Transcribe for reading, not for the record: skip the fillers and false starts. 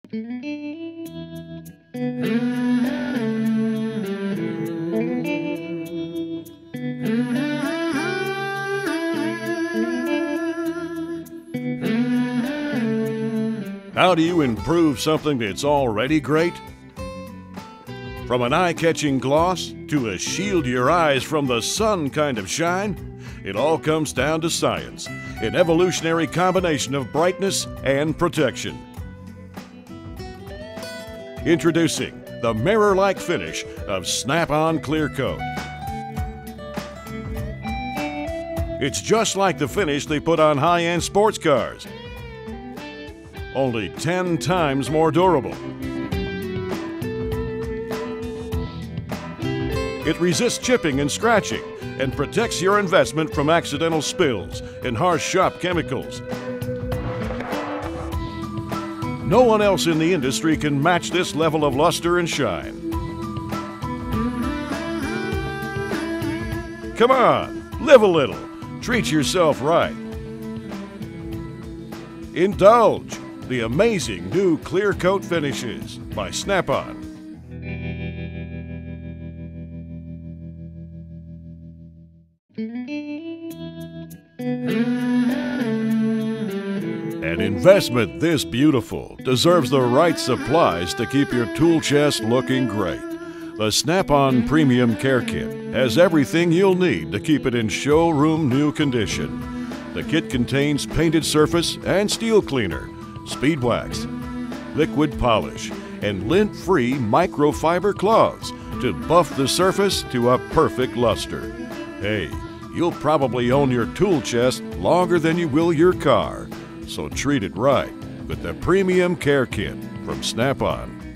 How do you improve something that's already great? From an eye-catching gloss to a shield your eyes from the sun kind of shine, it all comes down to science, an evolutionary combination of brightness and protection. Introducing the mirror-like finish of Snap-on Clear Coat. It's just like the finish they put on high-end sports cars, only 10 times more durable. It resists chipping and scratching and protects your investment from accidental spills and harsh shop chemicals. No one else in the industry can match this level of luster and shine. Come on, live a little. Treat yourself right. Indulge the amazing new Clear Coat finishes by Snap-on. An investment this beautiful deserves the right supplies to keep your tool chest looking great. The Snap-on Premium Care Kit has everything you'll need to keep it in showroom new condition. The kit contains painted surface and steel cleaner, speed wax, liquid polish, and lint-free microfiber cloths to buff the surface to a perfect luster. Hey, you'll probably own your tool chest longer than you will your car, so treat it right with the Premium Care Kit from Snap-on.